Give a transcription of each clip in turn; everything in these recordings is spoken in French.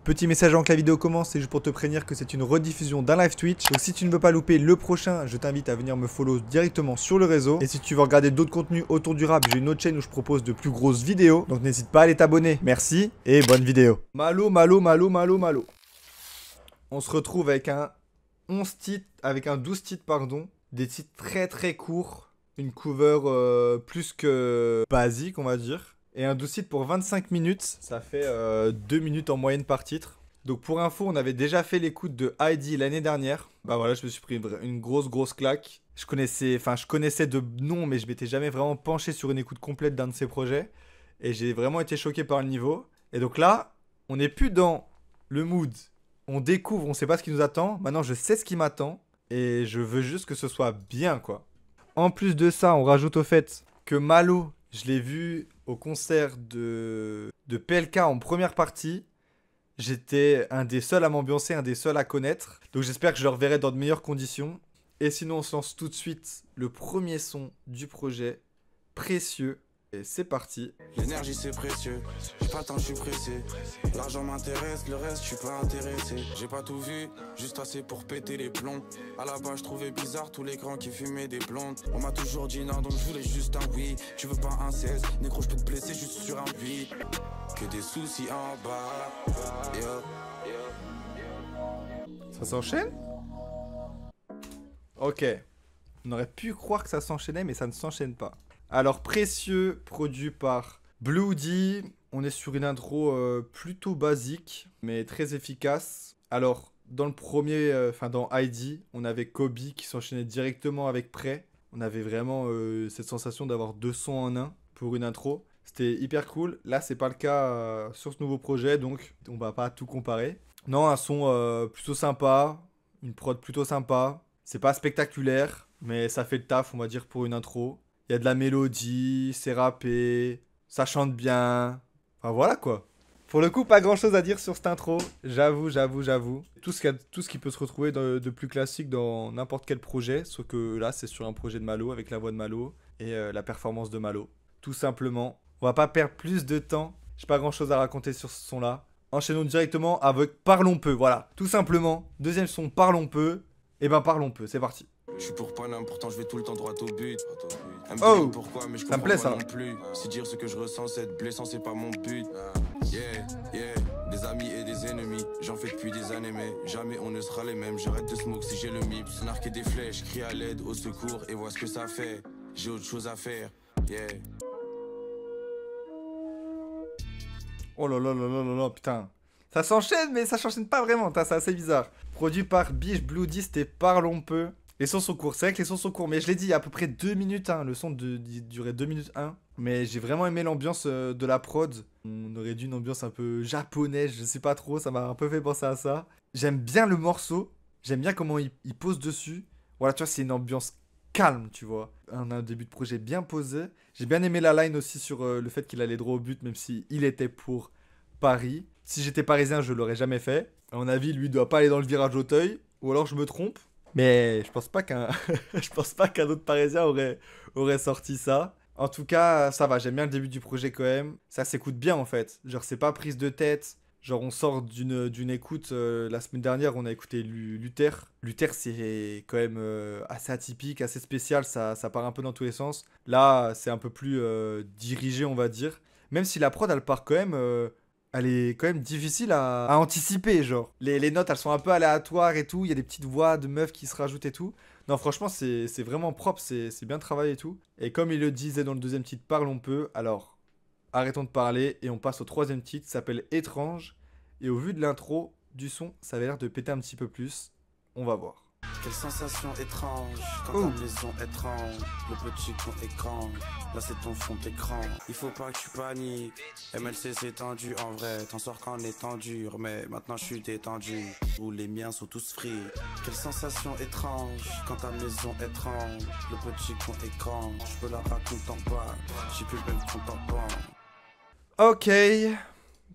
Petit message avant que la vidéo commence, c'est juste pour te prévenir que c'est une rediffusion d'un live Twitch. Donc si tu ne veux pas louper le prochain, je t'invite à venir me follow directement sur le réseau. Et si tu veux regarder d'autres contenus autour du rap, j'ai une autre chaîne où je propose de plus grosses vidéos. Donc n'hésite pas à aller t'abonner. Merci et bonne vidéo. Malo. On se retrouve avec un 11 titres, avec un 12 titres pardon. Des titres très courts. Une cover plus que basique on va dire. Et un 12 titres pour 25 minutes, ça fait 2 minutes en moyenne par titre. Donc pour info, on avait déjà fait l'écoute de Heidi l'année dernière. Bah voilà, je me suis pris une grosse claque. Je connaissais de nom, mais je m'étais jamais vraiment penché sur une écoute complète d'un de ses projets. Et j'ai vraiment été choqué par le niveau. Et donc là, on n'est plus dans le mood. On découvre, on sait pas ce qui nous attend. Maintenant, je sais ce qui m'attend. Et je veux juste que ce soit bien, quoi. En plus de ça, on rajoute au fait que Malo, je l'ai vu au concert de PLK en première partie. J'étais un des seuls à m'ambiancer, un des seuls à connaître. Donc j'espère que je le reverrai dans de meilleures conditions. Et sinon, on se lance tout de suite le premier son du projet, Précieux. Et c'est parti. L'énergie c'est précieux, j'ai pas le temps, je suis pressé. L'argent m'intéresse, le reste je suis pas intéressé. J'ai pas tout vu, juste assez pour péter les plombs. À la base je trouvais bizarre tous les grands qui fumaient des blondes. On m'a toujours dit non donc je voulais juste un oui. Tu veux pas un 16, négro je peux te blesser juste sur un 8. Que des soucis en bas, Ça s'enchaîne? Ok. On aurait pu croire que ça s'enchaînait mais ça ne s'enchaîne pas. Alors, Précieux, produit par Bloody. On est sur une intro plutôt basique, mais très efficace. Alors, dans le premier, dans Heidi, on avait Kobe qui s'enchaînait directement avec Prêt. On avait vraiment cette sensation d'avoir deux sons en un pour une intro. C'était hyper cool. Là, c'est pas le cas sur ce nouveau projet, donc on va pas tout comparer. Non, un son plutôt sympa, une prod plutôt sympa. C'est pas spectaculaire, mais ça fait le taf, on va dire, pour une intro. Il y a de la mélodie, c'est rappé, ça chante bien. Enfin voilà quoi. Pour le coup, pas grand chose à dire sur cette intro. J'avoue. Tout ce qui peut se retrouver de plus classique dans n'importe quel projet. Sauf que là, c'est sur un projet de Malo avec la voix de Malo et la performance de Malo. Tout simplement. On va pas perdre plus de temps. J'ai pas grand chose à raconter sur ce son là. Enchaînons directement avec Parlons peu. Voilà, tout simplement. Deuxième son, Parlons peu. Et ben parlons peu, c'est parti. Je suis pour Paname, pourtant je vais tout le temps droit au but. Oh, pourquoi, mais je ça me plaît, comprends ça. pas non plus. Si dire ce que je ressens, c'est être blessant, c'est pas mon but. Yeah, des amis et des ennemis, j'en fais depuis des années, mais jamais on ne sera les mêmes. J'arrête de smoke si j'ai le mips, narquer des flèches, crie à l'aide, au secours, et vois ce que ça fait. J'ai autre chose à faire, yeah. Oh là, putain. Ça s'enchaîne, mais ça s'enchaîne pas vraiment, c'est assez bizarre. Produit par Biche, Bloody, c'était Parlons peu. Les sons sont courts, c'est vrai que les sons sont courts, mais je l'ai dit, il y a à peu près 2 minutes 1. Le son durait 2 minutes 1. Mais j'ai vraiment aimé l'ambiance de la prod. On aurait dû une ambiance un peu japonaise, je sais pas trop, ça m'a un peu fait penser à ça. J'aime bien le morceau, j'aime bien comment il pose dessus. Voilà, tu vois, c'est une ambiance calme, tu vois. On a un début de projet bien posé. J'ai bien aimé la line aussi sur le fait qu'il allait droit au but, même si il était pour Paris. Si j'étais parisien, je l'aurais jamais fait. À mon avis, lui doit pas aller dans le virage Auteuil, ou alors je me trompe. Mais je pense pas qu'un je pense pas qu'un autre parisien aurait sorti ça. En tout cas, ça va, j'aime bien le début du projet quand même. Ça s'écoute bien en fait. Genre c'est pas prise de tête. Genre on sort d'une écoute la semaine dernière, on a écouté Luther. Luther c'est quand même assez atypique, assez spécial, ça part un peu dans tous les sens. Là, c'est un peu plus dirigé, on va dire. Même si la prod elle part quand même elle est quand même difficile à anticiper, genre. Les notes, elles sont un peu aléatoires et tout. Il y a des petites voix de meufs qui se rajoutent et tout. Non, franchement, c'est vraiment propre, c'est bien travaillé et tout. Et comme il le disait dans le deuxième titre, Parlons peu. Alors, arrêtons de parler et on passe au troisième titre, ça s'appelle Étrange. Et au vu de l'intro du son, ça avait l'air de péter un petit peu plus. On va voir. Quelle sensation étrange quand Oh. ta maison étrange, le petit con écran, là c'est ton fond d'écran. Il faut pas que tu paniques, MLC c'est tendu en vrai, t'en sors quand on est tendu, mais maintenant je suis détendu, où les miens sont tous free. Quelle sensation étrange quand ta maison étrange, le petit con écran, je peux la raconter en bas, j'ai plus le même compte en banque. Ok.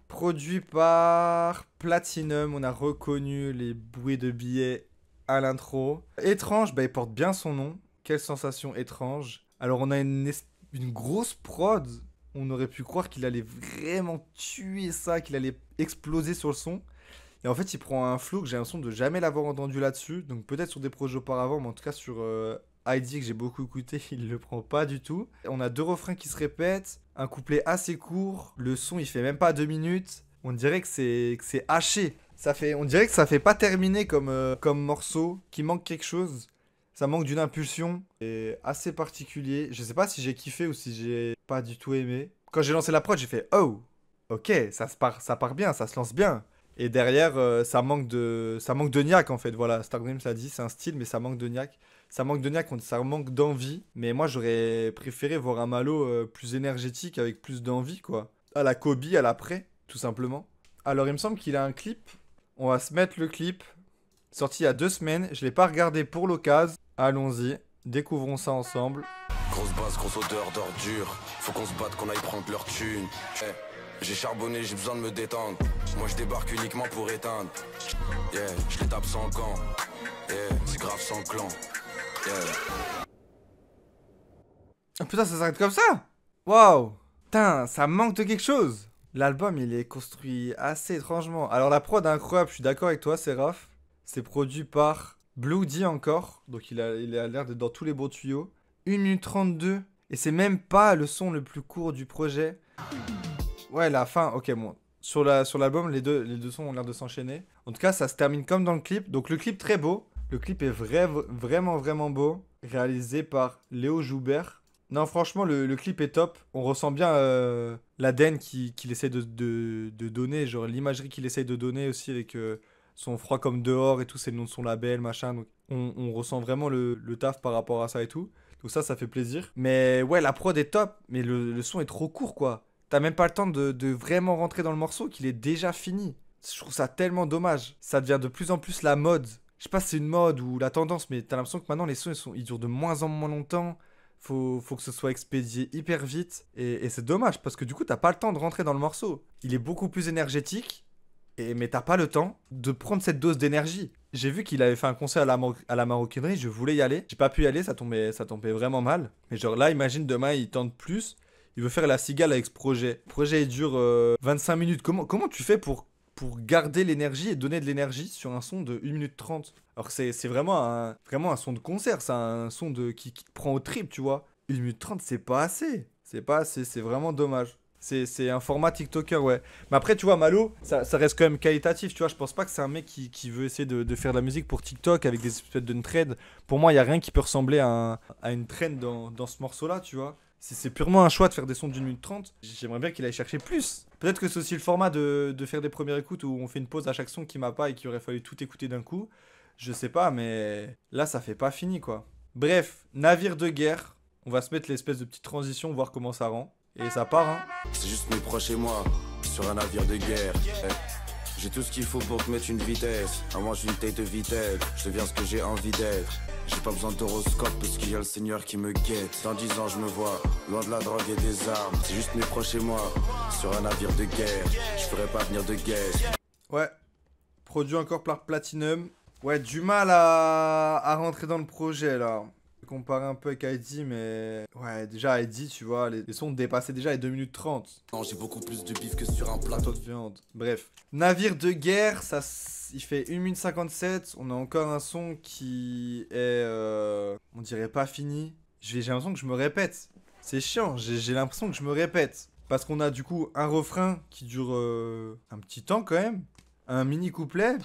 Produit par Platinum. On a reconnu les bruits de billets à l'intro. Étrange, bah il porte bien son nom. Quelle sensation étrange. Alors on a une grosse prod. On aurait pu croire qu'il allait vraiment tuer ça, qu'il allait exploser sur le son. Et en fait, il prend un flow que j'ai l'impression de jamais l'avoir entendu là-dessus. Donc peut-être sur des projets auparavant, mais en tout cas sur ID que j'ai beaucoup écouté, il le prend pas du tout. On a deux refrains qui se répètent, un couplet assez court, le son il fait même pas 2 minutes. On dirait que c'est haché. On dirait que ça fait pas terminer comme morceau, qu'il manque quelque chose. Ça manque d'une impulsion. C'est assez particulier. Je sais pas si j'ai kiffé ou si j'ai pas du tout aimé. Quand j'ai lancé la prod, j'ai fait oh, ok, ça part bien, ça se lance bien. Et derrière, ça manque de niaque en fait. Voilà, Stargrim ça dit, c'est un style, mais ça manque de niaque. Ça manque de niaque, ça manque d'envie. Mais moi, j'aurais préféré voir un Malo plus énergétique, avec plus d'envie, quoi. À la Kobe, à l'après, tout simplement. Alors, il me semble qu'il a un clip. On va se mettre le clip. Sorti il y a 2 semaines. Je l'ai pas regardé pour l'occasion. Allons-y, découvrons ça ensemble. Grosse base, grosse odeur d'ordure. Faut qu'on se batte, qu'on aille prendre leur thune. J'ai charbonné, j'ai besoin de me détendre. Moi je débarque uniquement pour éteindre. Yeah, je les tape sans camp. Yeah, c'est grave sans clan. Yeah. Ah putain, ça s'arrête comme ça. Waouh. Putain, ça manque de quelque chose. L'album, il est construit assez étrangement. Alors la prod est incroyable, je suis d'accord avec toi, c'est Raph. C'est produit par Blue D encore. Donc il a l'air d'être dans tous les beaux tuyaux. 1 minute 32. Et c'est même pas le son le plus court du projet. Ouais, la fin, ok, bon. Sur l'album, les deux sons ont l'air de s'enchaîner. En tout cas, ça se termine comme dans le clip. Donc le clip très beau. Le clip est vraiment, vraiment beau. Réalisé par Léo Joubert. Non, franchement, le clip est top. On ressent bien l'ADN qu'il essaie de donner. Genre l'imagerie qu'il essaie de donner aussi avec son froid comme dehors et tout. C'est le nom de son label, machin. Donc on ressent vraiment le taf par rapport à ça et tout. Donc ça fait plaisir. Mais ouais, la prod est top. Mais le son est trop court, quoi. T'as même pas le temps de vraiment rentrer dans le morceau qu'il est déjà fini. Je trouve ça tellement dommage. Ça devient de plus en plus la mode. Je sais pas si c'est une mode ou la tendance, mais t'as l'impression que maintenant les sons ils durent de moins en moins longtemps. Faut que ce soit expédié hyper vite. Et c'est dommage parce que du coup t'as pas le temps de rentrer dans le morceau. Il est beaucoup plus énergétique. Mais t'as pas le temps de prendre cette dose d'énergie. J'ai vu qu'il avait fait un concert à la maroquinerie. Je voulais y aller. J'ai pas pu y aller. Ça tombait vraiment mal. Mais genre là, imagine demain il tente plus. Il veut faire la cigale avec ce projet. Le projet il dure 25 minutes. Comment tu fais pour garder l'énergie et donner de l'énergie sur un son de 1 minute 30? Alors que c'est vraiment un son de concert. C'est un son qui te prend au trip, tu vois. 1 minute 30, c'est pas assez. C'est pas assez. C'est vraiment dommage. C'est un format TikToker, ouais. Mais après, tu vois, Malo, ça reste quand même qualitatif, tu vois. Je pense pas que c'est un mec qui veut essayer de faire de la musique pour TikTok avec des espèces de trend. Pour moi, il y a rien qui peut ressembler à une trend dans ce morceau-là, tu vois. Si c'est purement un choix de faire des sons d'1 minute 30, j'aimerais bien qu'il aille chercher plus. Peut-être que c'est aussi le format de faire des premières écoutes où on fait une pause à chaque son qui m'a pas et qu'il aurait fallu tout écouter d'un coup. Je sais pas, mais là, ça fait pas fini, quoi. Bref, navire de guerre. On va se mettre l'espèce de petite transition, voir comment ça rend. Et ça part, hein. C'est juste mes proches et moi, sur un navire de guerre. J'ai tout ce qu'il faut pour te mettre une vitesse. À moi, j'ai une tête de vitesse. Je deviens ce que j'ai envie d'être. J'ai pas besoin d'horoscope parce qu'il y a le Seigneur qui me guette. Dans 10 ans, je me vois loin de la drogue et des armes. C'est juste mes proches et moi, sur un navire de guerre. Je ferai pas venir de guerre. Ouais. Produit encore par Platinum. Ouais, du mal à rentrer dans le projet, là. Comparer un peu avec ID, mais ouais, déjà ID, tu vois, les sons dépassaient déjà les 2 minutes 30. Non, j'ai beaucoup plus de bif que sur un Plateau plateau. de viande. Bref. Navire de guerre, il fait 1 minute 57. On a encore un son qui est, on dirait pas fini. J'ai l'impression que je me répète. C'est chiant, j'ai l'impression que je me répète. Parce qu'on a du coup un refrain qui dure un petit temps quand même. Un mini couplet,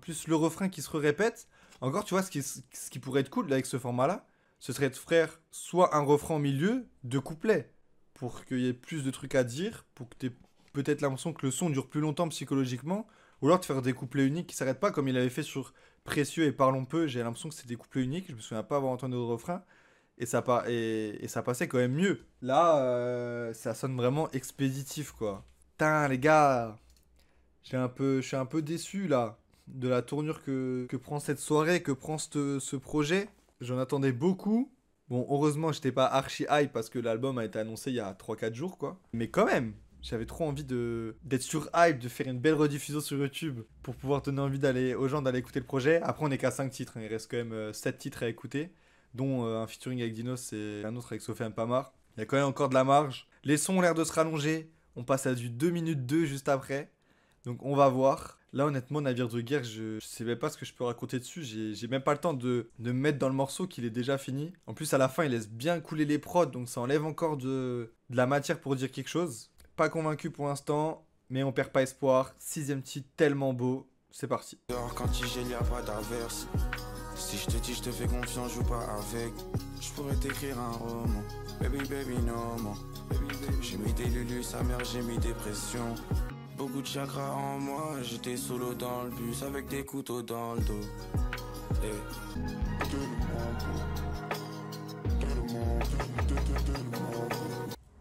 plus le refrain qui se répète. Encore, tu vois, ce qui pourrait être cool là, avec ce format-là, ce serait de faire soit un refrain au milieu, 2 couplets, pour qu'il y ait plus de trucs à dire, pour que tu aies peut-être l'impression que le son dure plus longtemps psychologiquement, ou alors de faire des couplets uniques qui s'arrêtent pas, comme il avait fait sur Précieux et Parlons peu. J'ai l'impression que c'était des couplets uniques, je me souviens pas avoir entendu de refrain, et ça passait quand même mieux. Là, ça sonne vraiment expéditif, quoi. Putain, les gars, je suis un peu déçu là de la tournure que prend cette soirée, que prend ce projet. J'en attendais beaucoup. Bon, heureusement, j'étais pas archi hype parce que l'album a été annoncé il y a 3-4 jours, quoi. Mais quand même, j'avais trop envie d'être sur hype, de faire une belle rediffusion sur YouTube pour pouvoir donner envie aux gens d'aller écouter le projet. Après, on est qu'à 5 titres, hein. Il reste quand même 7 titres à écouter, dont un featuring avec Dinos et un autre avec Sofiane Pamar. Il y a quand même encore de la marge. Les sons ont l'air de se rallonger. On passe à du 2 minutes 2 juste après. Donc on va voir. Là honnêtement, Navire de guerre, je sais même pas ce que je peux raconter dessus. J'ai même pas le temps de me mettre dans le morceau qu'il est déjà fini. En plus à la fin il laisse bien couler les prods. Donc ça enlève encore de la matière pour dire quelque chose. Pas convaincu pour l'instant. Mais on perd pas espoir. 6ème titre tellement beau. C'est parti. Quand il gèle, y a pas d'averse. Si je te dis, je te fais confiance, joue pas avec. Je pourrais t'écrire un roman. Baby, baby, no more. J'ai mis des lulus, sa mère, j'ai mis des pressions. Beaucoup de chakras en moi, j'étais solo dans le bus avec des couteaux dans le dos.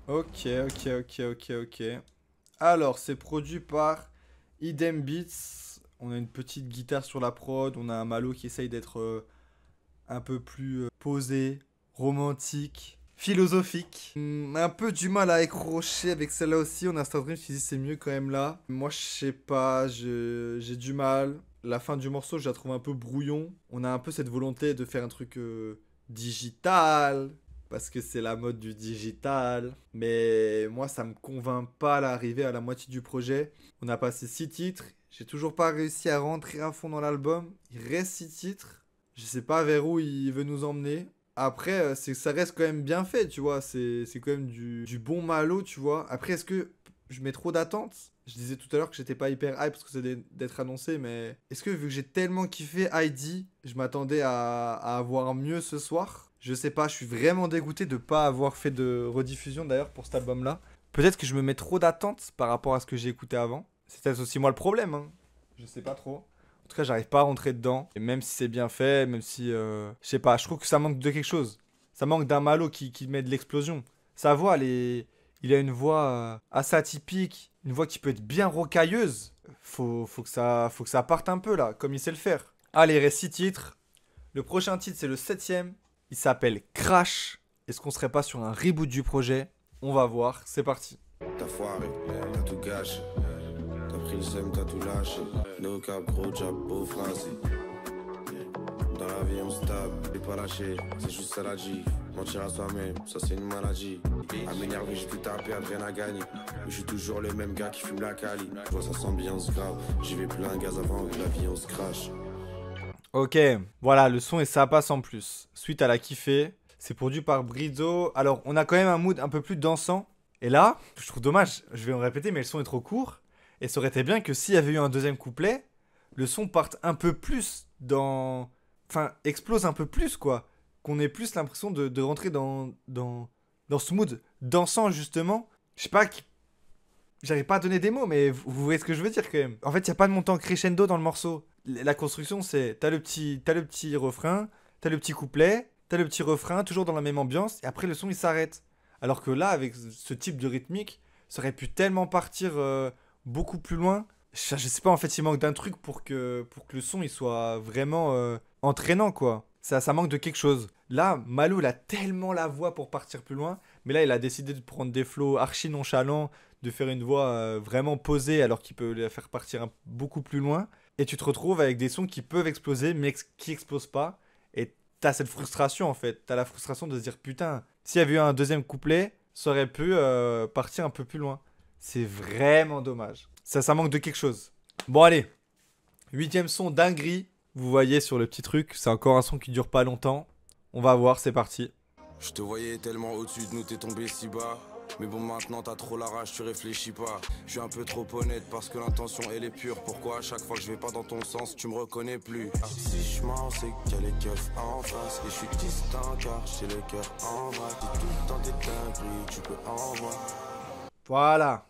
Ok. Alors, c'est produit par Idem Beats. On a une petite guitare sur la prod. On a un Malo qui essaye d'être un peu plus posé, romantique, philosophique. Un peu du mal à accrocher avec celle-là aussi. On a Star Dream qui dit c'est mieux quand même là. Moi, je sais pas, j'ai du mal. La fin du morceau, je la trouve un peu brouillon. On a un peu cette volonté de faire un truc digital. Parce que c'est la mode du digital. Mais moi, ça me convainc pas à l'arrivée à la moitié du projet. On a passé 6 titres. J'ai toujours pas réussi à rentrer à fond dans l'album. Il reste 6 titres. Je sais pas vers où il veut nous emmener. Après, ça reste quand même bien fait, tu vois. C'est quand même du bon Malo, tu vois. Après, est-ce que je mets trop d'attentes? Je disais tout à l'heure que j'étais pas hyper hype parce que c'est d'être annoncé, mais est-ce que vu que j'ai tellement kiffé ID, je m'attendais à avoir mieux ce soir? Je sais pas, je suis vraiment dégoûté de pas avoir fait de rediffusion d'ailleurs pour cet album-là. Peut-être que je me mets trop d'attentes par rapport à ce que j'ai écouté avant. C'est peut-être aussi moi le problème, hein. Je sais pas trop. En tout cas, j'arrive pas à rentrer dedans. Et même si c'est bien fait, même si... je sais pas, je trouve que ça manque de quelque chose. Ça manque d'un Malo qui met de l'explosion. Sa voix, il a une voix assez atypique. Une voix qui peut être bien rocailleuse. Faut que ça parte un peu là, comme il sait le faire. Allez, il reste 6 titres. Le prochain titre, c'est le 7ème. Il s'appelle Crash. Est-ce qu'on serait pas sur un reboot du projet? On va voir, c'est parti. T'as foiré, t'as tout gâché. T'as pris le seum, t'as tout lâché. No cap, gros job, beau phrasé. Dans la vie on se tape, t'es pas lâché, c'est juste ça la G. Mentir à soi-même, ça c'est une maladie. À m'énerver, j'ai tout à perdre, rien à gagner. Mais je suis toujours le même gars qui fume la cali. Je vois ça s'ambiance grave, j'y vais plein gaz avant que la vie on se crache. Ok, voilà, le son et ça passe en plus. Suite à la kiffé, c'est produit par Brizo. Alors, on a quand même un mood un peu plus dansant. Et là, je trouve dommage, je vais en répéter, mais le son est trop court. Et ça aurait été bien que s'il y avait eu un deuxième couplet, le son parte un peu plus dans... Enfin, explose un peu plus, quoi. Qu'on ait plus l'impression de rentrer dans ce mood dansant, justement. Je sais pas, j'arrive pas à donner des mots, mais vous voyez ce que je veux dire, quand même. En fait, il n'y a pas de montant crescendo dans le morceau. La construction, c'est t'as le petit refrain, t'as le petit couplet, t'as le petit refrain, toujours dans la même ambiance, et après le son il s'arrête. Alors que là, avec ce type de rythmique, ça aurait pu tellement partir beaucoup plus loin. Je sais pas, en fait, il manque d'un truc pour que le son il soit vraiment entraînant, quoi. Ça manque de quelque chose. Là, Malo, il a tellement la voix pour partir plus loin, mais là, il a décidé de prendre des flows archi nonchalants, de faire une voix vraiment posée, alors qu'il peut la faire partir beaucoup plus loin. Et tu te retrouves avec des sons qui peuvent exploser, mais qui explosent pas. Et t'as cette frustration, en fait. T'as la frustration de se dire, putain, s'il y avait eu un deuxième couplet, ça aurait pu partir un peu plus loin. C'est vraiment dommage. Ça manque de quelque chose. Bon, allez. 8ème son, dinguerie. Vous voyez sur le petit truc, c'est encore un son qui dure pas longtemps. On va voir, c'est parti. Je te voyais tellement au-dessus de nous, t'es tombé si bas. Mais bon, maintenant t'as trop la rage, tu réfléchis pas. Je suis un peu trop honnête parce que l'intention elle est pure. Pourquoi à chaque fois que je vais pas dans ton sens, tu me reconnais plus? Si je mens, c'est qu'il y a les keufs en face. Et je suis distant car j'ai le cœur en vrac. T'es tout le temps des dingueries, tu peux en voir. Voilà.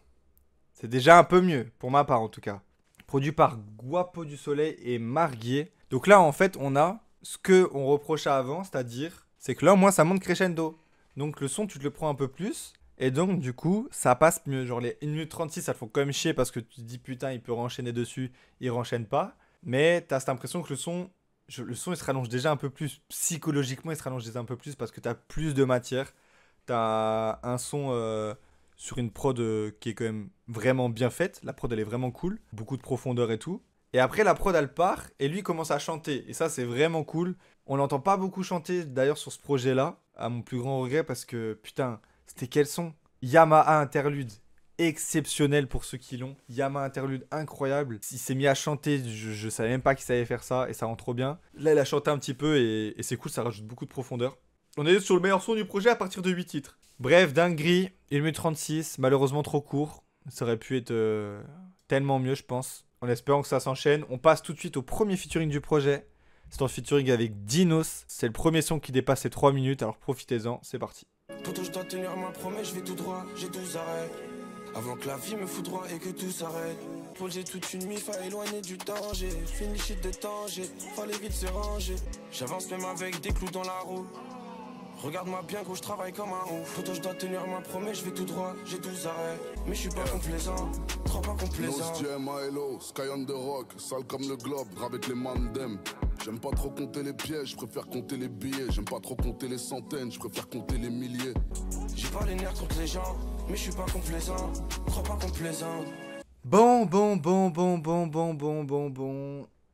C'est déjà un peu mieux, pour ma part en tout cas. Produit par Guapo du Soleil et Marguier. Donc là, en fait, on a ce qu'on reprochait avant, c'est-à-dire, c'est que là, au moins, ça monte crescendo. Donc le son, tu te le prends un peu plus. Et donc, du coup, ça passe mieux. Genre, les 1 minute 36, ça te font quand même chier parce que tu te dis, putain, il peut renchaîner dessus. Il renchaîne pas. Mais t'as cette impression que le son, il se rallonge déjà un peu plus. Psychologiquement, il se rallonge déjà un peu plus parce que t'as plus de matière. T'as un son sur une prod qui est quand même vraiment bien faite. La prod, elle est vraiment cool. Beaucoup de profondeur et tout. Et après, la prod, elle part et lui commence à chanter. Et ça, c'est vraiment cool. On l'entend pas beaucoup chanter, d'ailleurs, sur ce projet-là, à mon plus grand regret, parce que, putain, C'était quel son? Yamaha Interlude. Exceptionnel pour ceux qui l'ont. Yamaha Interlude incroyable. Il s'est mis à chanter, je savais même pas qu'il savait faire ça et ça rend trop bien. Là il a chanté un petit peu et c'est cool, ça rajoute beaucoup de profondeur. On est sur le meilleur son du projet à partir de 8 titres. Bref, dinguerie, 1 minute 36, malheureusement trop court. Ça aurait pu être tellement mieux je pense. En espérant que ça s'enchaîne. On passe tout de suite au premier featuring du projet. C'est en featuring avec Dinos. C'est le premier son qui dépasse les 3 minutes, alors profitez-en, c'est parti. Poto, je dois tenir ma promesse, je vais tout droit, j'ai 12 arrêts. Avant que la vie me foudroie et que tout s'arrête. Paul, j'ai toute une mif à éloigner du danger. Fini shit de danger, fallait vite se ranger. J'avance même avec des clous dans la roue. Regarde-moi bien gros, je travaille comme un ouf. Poto, je dois tenir ma promesse, je vais tout droit, j'ai 12 arrêts. Mais je suis pas complaisant, trop pas complaisant. Hello, Sky on the Rock, sale comme le globe, avec les mandem. J'aime pas trop compter les pièges, je préfère compter les billets. J'aime pas trop compter les centaines, je préfère compter les milliers. J'ai pas les nerfs contre les gens, mais je suis pas complaisant, trop pas complaisant. Bon.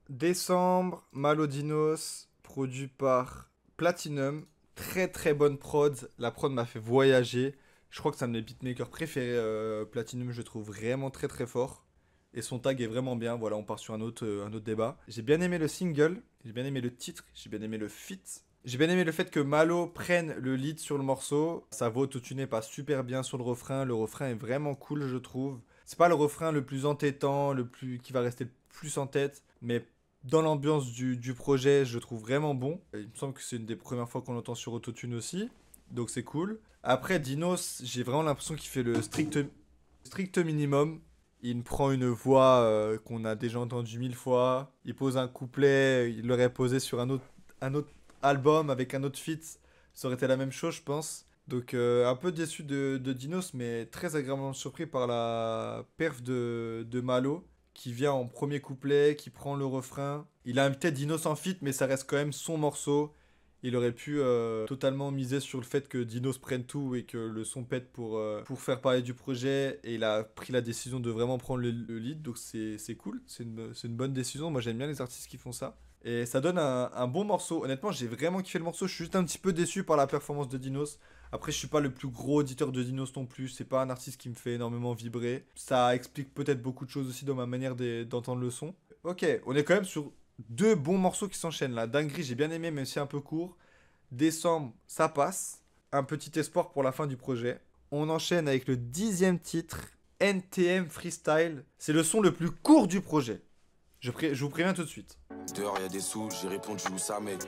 Décembre, Malodinos, produit par Platinum. Très bonne prod. La prod m'a fait voyager. Je crois que c'est un de mes beatmakers préférés. Platinum, je le trouve vraiment très fort. Et son tag est vraiment bien. Voilà, on part sur un autre débat. J'ai bien aimé le single. J'ai bien aimé le titre. J'ai bien aimé le feat. J'ai bien aimé le fait que Malo prenne le lead sur le morceau. Sa voix autotunée passe super bien sur le refrain. Le refrain est vraiment cool, je trouve. C'est pas le refrain le plus entêtant, qui va rester le plus en tête. Mais dans l'ambiance du projet, je le trouve vraiment bon. Il me semble que c'est une des premières fois qu'on l'entend sur autotune aussi. Donc c'est cool. Après, Dinos, j'ai vraiment l'impression qu'il fait le strict minimum. Il prend une voix qu'on a déjà entendue 1000 fois. Il pose un couplet, il l'aurait posé sur un autre album avec un autre feat. Ça aurait été la même chose, je pense. Donc un peu déçu de Dinos, mais très agréablement surpris par la perf de Malo, qui vient en premier couplet, qui prend le refrain. Il a invité Dinos en feat, mais ça reste quand même son morceau. Il aurait pu totalement miser sur le fait que Dinos prenne tout et que le son pète pour faire parler du projet. Et il a pris la décision de vraiment prendre le lead, donc c'est cool. C'est une bonne décision. Moi j'aime bien les artistes qui font ça. Et ça donne un bon morceau. Honnêtement, j'ai vraiment kiffé le morceau. Je suis juste un petit peu déçu par la performance de Dinos. Après, je suis pas le plus gros auditeur de Dinos non plus. C'est pas un artiste qui me fait énormément vibrer. Ça explique peut-être beaucoup de choses aussi dans ma manière d'entendre le son. Ok, on est quand même sur 2 bons morceaux qui s'enchaînent là. Dinguerie, j'ai bien aimé, même si c'est un peu court. Décembre, ça passe. Un petit espoir pour la fin du projet. On enchaîne avec le 10e titre, NTM Freestyle. C'est le son le plus court du projet. Je vous préviens tout de suite. Dehors y'a des sous, j'ai répondu où ça mène.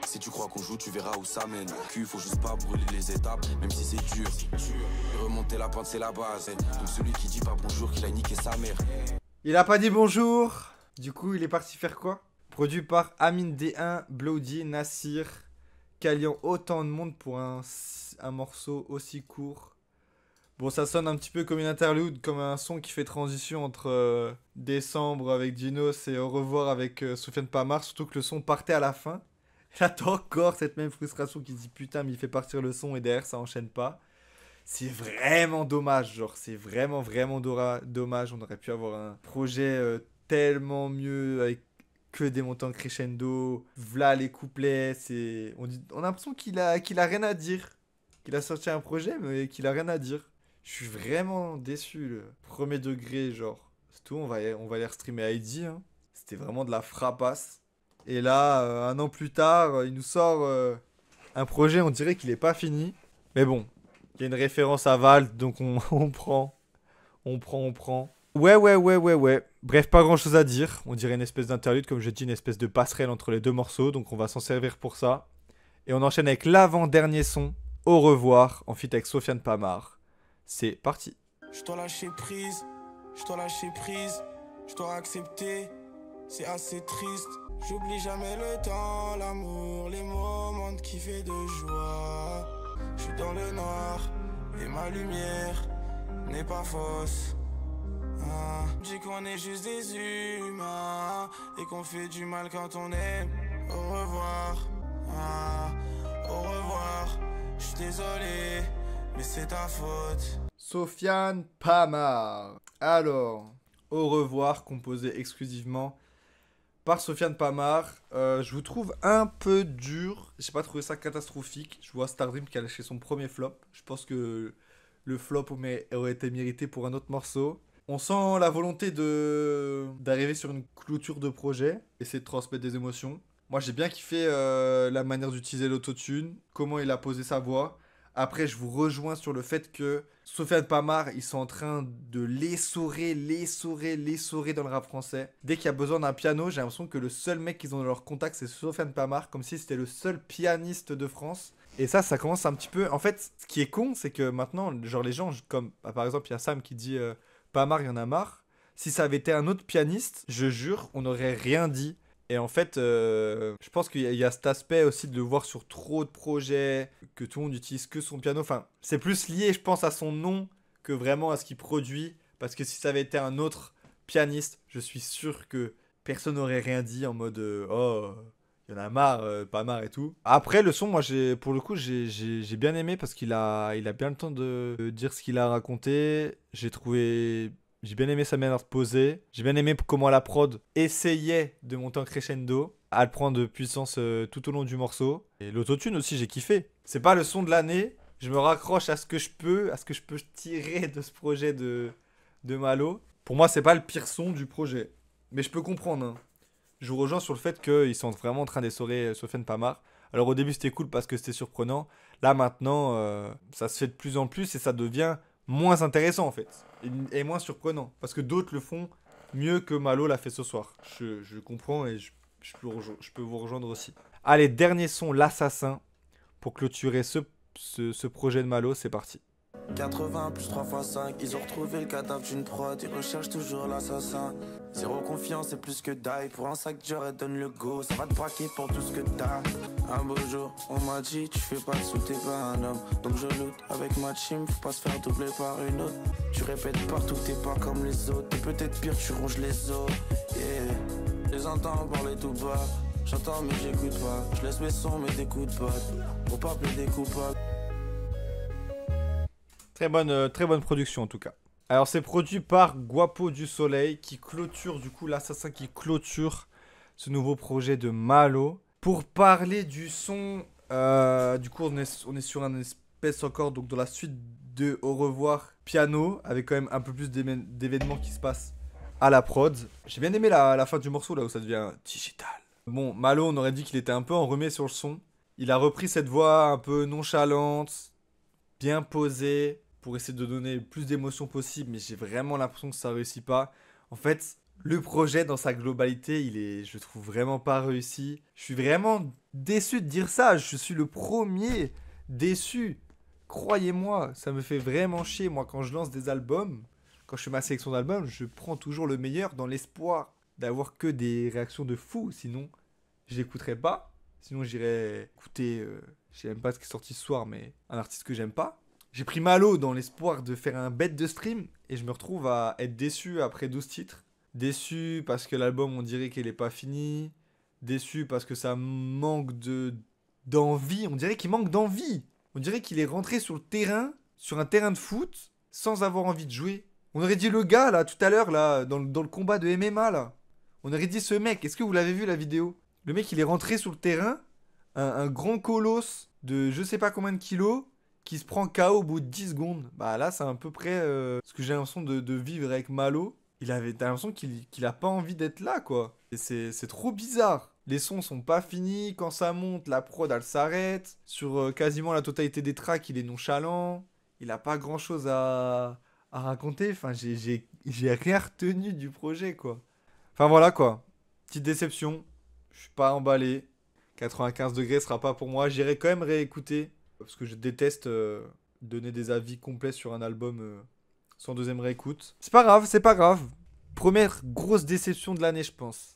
Si tu crois qu'on joue, tu verras où ça mène. Cul, faut juste pas brûler les étapes, même si c'est dur. Et remonter la pente, c'est la base. Donc celui qui dit pas bonjour, qu'il a niqué sa mère. Il a pas dit bonjour. Du coup, il est parti faire quoi? Produit par Amine D1, Blowdy, Nassir, qualiant autant de monde pour un morceau aussi court. Bon, ça sonne un petit peu comme une interlude, comme un son qui fait transition entre Décembre avec Dinos et Au revoir avec Soufiane Pamar, surtout que le son partait à la fin. Et là, t'as encore cette même frustration qui se dit putain, mais il fait partir le son et derrière ça enchaîne pas. C'est vraiment dommage, genre, c'est vraiment dommage. On aurait pu avoir un projet tellement mieux avec que des montants crescendo. V'là les couplets, on a l'impression qu'il a rien à dire. Qu'il a sorti un projet, mais qu'il a rien à dire. Je suis vraiment déçu, le premier degré, genre. C'est tout, on va aller streamer ID. Hein. C'était vraiment de la frappasse. Et là, 1 an plus tard, il nous sort un projet, on dirait qu'il est pas fini. Mais bon, il y a une référence à Vald, donc on prend. Ouais. Bref, pas grand chose à dire. On dirait une espèce d'interlude, comme je dis, une espèce de passerelle entre les 2 morceaux. Donc on va s'en servir pour ça. Et on enchaîne avec l'avant-dernier son, Au revoir, en feat avec Soufiane Pamar. C'est parti. Je dois lâcher prise, je dois accepter, c'est assez triste. J'oublie jamais le temps, l'amour, les moments de kiff et de joie. Je suis dans le noir et ma lumière n'est pas fausse. Dis qu'on est juste des humains et qu'on fait du mal quand on aime. Au revoir, au revoir, je suis désolé. Mais c'est ta faute. Soufiane Pamar. Alors, Au revoir, composé exclusivement par Sofiane Pamar. Je vous trouve un peu dur. J'ai pas trouvé ça catastrophique. Je vois Stardream qui a lâché son premier flop. Je pense que le flop aurait été mérité pour un autre morceau. On sent la volonté d'arriver sur une clôture de projet, essayer de transmettre des émotions. Moi, j'ai bien kiffé la manière d'utiliser l'autotune, comment il a posé sa voix. Après, je vous rejoins sur le fait que Sofiane Pamar, ils sont en train de l'essorer dans le rap français. Dès qu'il y a besoin d'un piano, j'ai l'impression que le seul mec qu'ils ont dans leur contact, c'est Sofiane Pamar, comme si c'était le seul pianiste de France. Et ça commence un petit peu... En fait, ce qui est con, c'est que maintenant, genre les gens, comme par exemple, il y a Sam qui dit Pamar, il y en a marre. Si ça avait été un autre pianiste, je jure, on n'aurait rien dit. Et en fait, je pense qu'il y a cet aspect aussi de le voir sur trop de projets, que tout le monde n'utilise que son piano. Enfin, c'est plus lié, je pense, à son nom que vraiment à ce qu'il produit. Parce que si ça avait été un autre pianiste, je suis sûr que personne n'aurait rien dit en mode oh, il y en a marre, pas marre et tout. Après, le son, moi, pour le coup, j'ai bien aimé parce qu'il a bien le temps de dire ce qu'il a raconté. J'ai bien aimé sa manière de poser. J'ai bien aimé comment la prod essayait de monter en crescendo, à le prendre de puissance tout au long du morceau. Et l'autotune aussi, j'ai kiffé. C'est pas le son de l'année. Je me raccroche à ce que je peux tirer de ce projet de Malo. Pour moi, c'est pas le pire son du projet. Mais je peux comprendre. Hein. Je vous rejoins sur le fait qu'ils sont vraiment en train d'essorer Sofiane Pamar. Alors au début, c'était cool parce que c'était surprenant. Là, maintenant, ça se fait de plus en plus et ça devient moins intéressant en fait. Et moins surprenant. Parce que d'autres le font mieux que Malo l'a fait ce soir. Je comprends et je peux vous rejoindre aussi. Allez, dernier son, l'Assassin. Pour clôturer ce projet de Malo, c'est parti. 80 plus 3 x 5, ils ont retrouvé le cadavre d'une prod, ils recherchent toujours l'assassin. Zéro confiance et plus que die, pour un sac j'aurais donne le go, ça va te braquer pour tout ce que t'as. Un beau jour, on m'a dit, tu fais pas de sous, t'es pas un homme. Donc je loot avec ma team, faut pas se faire doubler par une autre. Tu répètes partout, t'es pas comme les autres, t'es peut-être pire, tu ronges les os. Yeah, je les entends parler tout bas, j'entends mais j'écoute pas. Je laisse mes sons mais des coups de pote, pour pas plaider coupable. Très bonne production en tout cas. Alors c'est produit par Guapo du Soleil qui clôture du coup l'Assassin qui clôture ce nouveau projet de Malo. Pour parler du son, du coup on est sur un espèce encore donc dans la suite de Au revoir piano avec quand même un peu plus d'événements qui se passent à la prod. J'ai bien aimé la fin du morceau là où ça devient digital. Bon, Malo on aurait dit qu'il était un peu enrhumé sur le son. Il a repris cette voix un peu nonchalante, bien posée, pour essayer de donner le plus d'émotions possible, mais j'ai vraiment l'impression que ça réussit pas. En fait, le projet dans sa globalité, je trouve vraiment pas réussi. Je suis vraiment déçu de dire ça, je suis le premier déçu. Croyez-moi, ça me fait vraiment chier. Moi, quand je lance des albums, quand je fais ma sélection d'albums, je prends toujours le meilleur dans l'espoir d'avoir que des réactions de fou. Sinon, je l'écouterai pas. Sinon, j'irai écouter, je sais même pas ce qui est sorti ce soir, mais un artiste que j'aime pas. J'ai pris Malo dans l'espoir de faire un bet de stream et je me retrouve à être déçu après 12 titres. Déçu parce que l'album on dirait qu'il est pas fini. Déçu parce que ça manque d'envie. On dirait qu'il manque d'envie. On dirait qu'il est rentré sur le terrain, sur un terrain de foot, sans avoir envie de jouer. On aurait dit le gars là, tout à l'heure, là, dans le combat de MMA là. On aurait dit ce mec, est-ce que vous l'avez vu la vidéo? Le mec il est rentré sur le terrain, un grand colosse de je sais pas combien de kilos, qui se prend KO au bout de 10 secondes. Bah là, c'est à peu près ce que j'ai l'impression de vivre avec Malo. T'as l'impression qu'il a pas envie d'être là, quoi. Et c'est trop bizarre. Les sons sont pas finis. Quand ça monte, la prod, elle s'arrête. Sur quasiment la totalité des tracks, il est nonchalant. Il a pas grand-chose à raconter. Enfin, j'ai rien retenu du projet, quoi. Enfin, voilà, quoi. Petite déception. Je suis pas emballé. 95 degrés sera pas pour moi. J'irai quand même réécouter. Parce que je déteste donner des avis complets sur un album sans deuxième réécoute. C'est pas grave, c'est pas grave. Première grosse déception de l'année, je pense.